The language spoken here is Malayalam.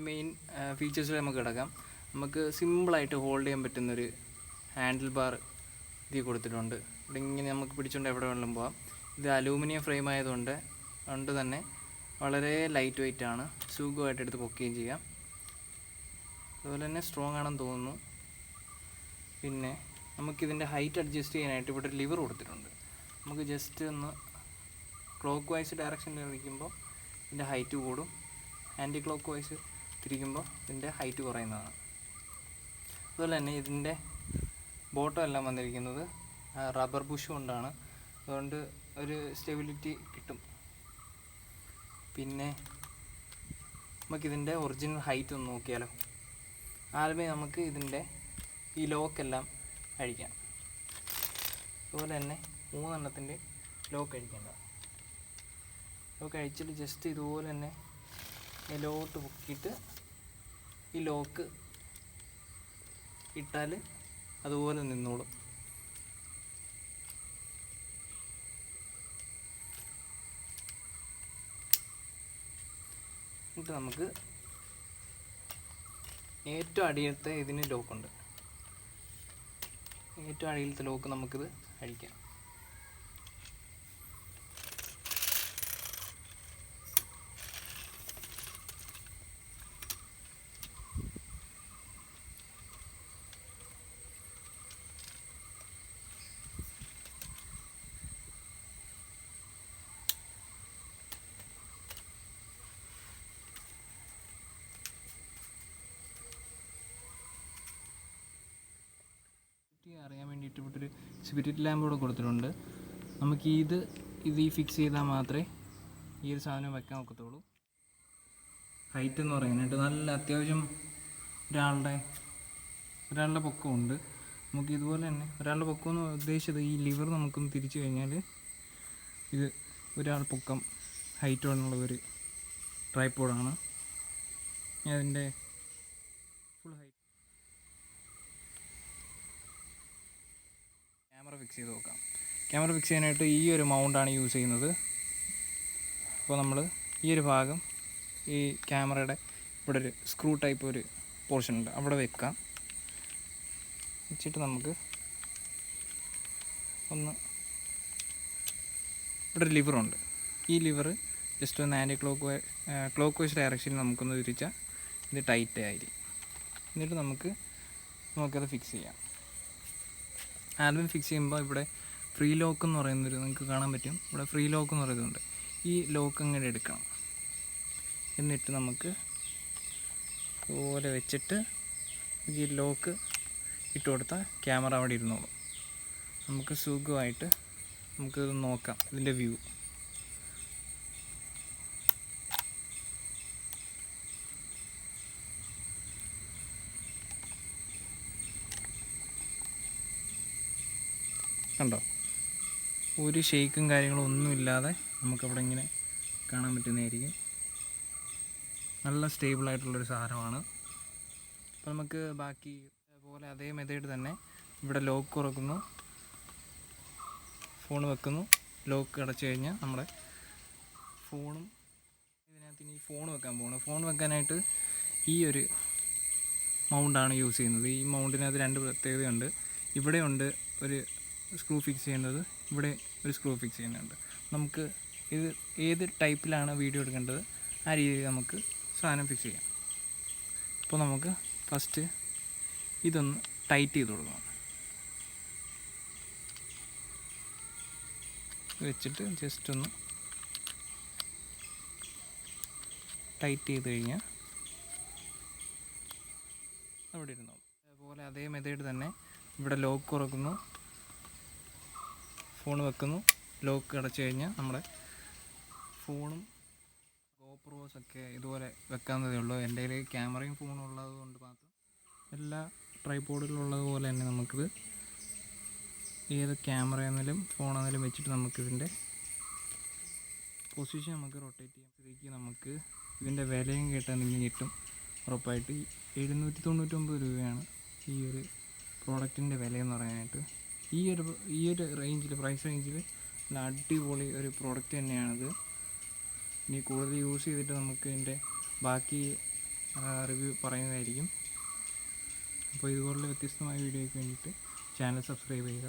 മെയിൻ ഫീച്ചേഴ്സിൽ നമുക്ക് കിടക്കാം. നമുക്ക് സിമ്പിളായിട്ട് ഹോൾഡ് ചെയ്യാൻ പറ്റുന്നൊരു ഹാൻഡിൽ ബാർ ഇതിൽ കൊടുത്തിട്ടുണ്ട്. ഇവിടെ ഇങ്ങനെ നമുക്ക് പിടിച്ചുകൊണ്ട് എവിടെ വേണമെങ്കിലും പോകാം. ഇത് അലൂമിനിയം ഫ്രെയിം ആയതുകൊണ്ട് തന്നെ വളരെ ലൈറ്റ് വെയിറ്റ് ആണ്. സുഖമായിട്ട് എടുത്ത് പൊക്കുകയും ചെയ്യാം. അതുപോലെ തന്നെ സ്ട്രോങ് ആണെന്ന് തോന്നുന്നു. പിന്നെ നമുക്കിതിൻ്റെ ഹൈറ്റ് അഡ്ജസ്റ്റ് ചെയ്യാനായിട്ട് ഇവിടെ ഒരു ലിവർ കൊടുത്തിട്ടുണ്ട്. നമുക്ക് ജസ്റ്റ് ഒന്ന് ക്ലോക്ക് വൈസ് ഡയറക്ഷനിൽ തിരിക്കുമ്പോൾ ഇതിൻ്റെ ഹൈറ്റ് കൂടും. ആൻറ്റി ക്ലോക്ക് വൈസ് തിരിക്കുമ്പോൾ ഇതിൻ്റെ ഹൈറ്റ് കുറയുന്നതാണ്. അതുപോലെ തന്നെ ഇതിൻ്റെ ബോട്ടം എല്ലാം വന്നിരിക്കുന്നത് റബ്ബർ ബുഷ് കൊണ്ടാണ്. അതുകൊണ്ട് ഒരു സ്റ്റെബിലിറ്റി കിട്ടും. പിന്നെ നമുക്കിതിൻ്റെ ഒറിജിനൽ ഹൈറ്റ് ഒന്ന് നോക്കിയാലോ. ആദ്യമേ നമുക്ക് ഇതിൻ്റെ ഈ ലോക്കെല്ലാം അഴിക്കാം. അതുപോലെ തന്നെ 3 എണ്ണത്തിൻ്റെ ലോക്ക് അഴിക്കേണ്ട. ലോക്ക് അഴിച്ചിട്ട് ജസ്റ്റ് ഇതുപോലെ തന്നെ മേലോട്ട് പൊക്കിയിട്ട് ഈ ലോക്ക് ഇട്ടാൽ അതുപോലെ നിന്നോളും. എന്നിട്ട് നമുക്ക് ഏറ്റവും അടിയിലത്തെ ഇതിന് ലോക്കുണ്ട്. ഏറ്റവും അടിയിലത്തെ ലോക്ക് നമുക്കിത് അഴിക്കാം. അറിയാൻ വേണ്ടിയിട്ട് ഇവിടെ ഒരു സ്പിരിറ്റ് ലാമ്പ് കൂടെ കൊടുത്തിട്ടുണ്ട്. നമുക്ക് ഇത് ഈ ഫിക്സ് ചെയ്താൽ മാത്രമേ ഈ ഒരു സാധനം വെക്കാൻ ഒക്കത്തുള്ളൂ. ഹൈറ്റ് എന്ന് പറയാനായിട്ട് നല്ല അത്യാവശ്യം ഒരാളുടെ പൊക്കമുണ്ട്. നമുക്ക് ഇതുപോലെ തന്നെ ഒരാളുടെ പൊക്കം എന്ന് ഉദ്ദേശിച്ചത് ഈ ലിവർ നമുക്കൊന്ന് തിരിച്ചു കഴിഞ്ഞാൽ ഇത് ഒരാൾ പൊക്കം ഹൈറ്റോടുള്ള ഒരു ട്രൈപോഡാണ്. അതിൻ്റെ ഫുൾ ഹൈറ്റ് ക്യാമറ ഫിക്സ് ചെയ്ത് നോക്കാം. ക്യാമറ ഫിക്സ് ചെയ്യാനായിട്ട് ഈ ഒരു മൗണ്ടാണ് യൂസ് ചെയ്യുന്നത്. അപ്പോൾ നമ്മൾ ഈ ഒരു ഭാഗം ഈ ക്യാമറയുടെ ഇവിടെ ഒരു സ്ക്രൂ ടൈപ്പ് ഒരു പോർഷൻ ഉണ്ട്, അവിടെ വെക്കാം. വെച്ചിട്ട് നമുക്ക് ഇവിടെ ഒരു ലിവറുണ്ട്. ഈ ലിവർ ജസ്റ്റ് ഒന്ന് ആൻറ്റി ക്ലോക്ക് വൈസ് ഡയറക്ഷനിൽ നമുക്കൊന്ന് തിരിച്ചാൽ ഇത് ടൈറ്റ് ആയിരിക്കും. എന്നിട്ട് നമുക്കത് ഫിക്സ് ചെയ്യാം. ആൽബം ഫിക്സ് ചെയ്യുമ്പോൾ ഇവിടെ ഫ്രീ ലോക്ക് എന്ന് പറയുന്നൊരു നിങ്ങൾക്ക് കാണാൻ പറ്റും. ഇവിടെ ഫ്രീ ലോക്ക് എന്ന് പറയുന്നുണ്ട്. ഈ ലോക്ക് അങ്ങനെ എടുക്കണം. എന്നിട്ട് നമുക്ക് ഇതുപോലെ വെച്ചിട്ട് ഈ ലോക്ക് ഇട്ട് കൊടുത്താൽ ക്യാമറ അവിടെ ഇരുന്നോളും. നമുക്ക് സുഖമായിട്ട് നമുക്കിത് നോക്കാം, ഇതിൻ്റെ വ്യൂ. കണ്ടോ, ഒരു ഷെയ്ക്കും കാര്യങ്ങളും ഒന്നുമില്ലാതെ നമുക്കവിടെ ഇങ്ങനെ കാണാൻ പറ്റുന്നതായിരിക്കും. നല്ല സ്റ്റേബിളായിട്ടുള്ളൊരു സാധനമാണ്. അപ്പോൾ നമുക്ക് ബാക്കി പോലെ അതേ മെത്തേഡ് തന്നെ ഇവിടെ ലോക്ക് തുറക്കുന്നു, ഫോൺ വെക്കുന്നു, ലോക്ക് അടച്ചു കഴിഞ്ഞാൽ നമ്മുടെ ഫോണും ഇതിനകത്ത് ഇനി ഫോൺ വെക്കാൻ പോകണം. ഫോൺ വെക്കാനായിട്ട് ഈ ഒരു മൗണ്ടാണ് യൂസ് ചെയ്യുന്നത്. ഈ മൗണ്ടിനകത്ത് 2 പ്രത്യേകതയുണ്ട്. ഇവിടെയുണ്ട് ഒരു സ്ക്രൂ ഫിക്സ് ചെയ്യുന്നത്, ഇവിടെ ഒരു സ്ക്രൂ ഫിക്സ് ചെയ്യുന്നുണ്ട്. നമുക്ക് ഇത് ഏത് ടൈപ്പിലാണ് വീഡിയോ എടുക്കേണ്ടത് ആ രീതിയിൽ നമുക്ക് സാധനം ഫിക്സ് ചെയ്യാം. അപ്പോൾ നമുക്ക് ഫസ്റ്റ് ഇതൊന്ന് ടൈറ്റ് ചെയ്ത് കൊടുക്കണം. വെച്ചിട്ട് ജസ്റ്റ് ഒന്ന് ടൈറ്റ് ചെയ്ത് കഴിഞ്ഞാൽ അവിടെ ഇരുന്നോളൂ. അതുപോലെ അതേ മെത്തേഡ് തന്നെ ഇവിടെ ലോക്ക് തുറക്കുന്നു, ഫോൺ വെക്കുന്നു, ലോക്ക് അടച്ചു കഴിഞ്ഞാൽ നമ്മുടെ ഫോണും ഗോപ്രോസൊക്കെ ഇതുപോലെ വെക്കാവുന്നതേ ഉള്ളൂ. എൻ്റെ കയ്യിൽ ക്യാമറയും ഫോണും ഉള്ളത് കൊണ്ട് മാത്രം എല്ലാ ട്രൈപോഡിലുള്ളതുപോലെ തന്നെ നമുക്കിത് ഏത് ക്യാമറയെന്നാലും ഫോണെന്നാലും വെച്ചിട്ട് നമുക്കിതിൻ്റെ പൊസിഷൻ നമുക്ക് റൊട്ടേറ്റ് ചെയ്യുമ്പോഴത്തേക്ക് നമുക്ക് ഇതിൻ്റെ വിലയും കേട്ടാൽ നിങ്ങൾ കിട്ടും ഉറപ്പായിട്ട്. 799 രൂപയാണ് ഈ ഒരു പ്രോഡക്റ്റിൻ്റെ വിലയെന്ന് പറയാനായിട്ട്. ഈ ഒരു റേഞ്ചിൽ, പ്രൈസ് റേഞ്ചിൽ നല്ല അടിപൊളി ഒരു പ്രോഡക്റ്റ് തന്നെയാണിത്. ഇനി കൂടുതൽ യൂസ് ചെയ്തിട്ട് നമുക്ക് ഇതിൻ്റെ ബാക്കി റിവ്യൂ പറയുന്നതായിരിക്കും. അപ്പോൾ ഇതുപോലുള്ള വ്യത്യസ്തമായ വീഡിയോയ്ക്ക് വേണ്ടിയിട്ട് ചാനൽ സബ്സ്ക്രൈബ് ചെയ്യുക.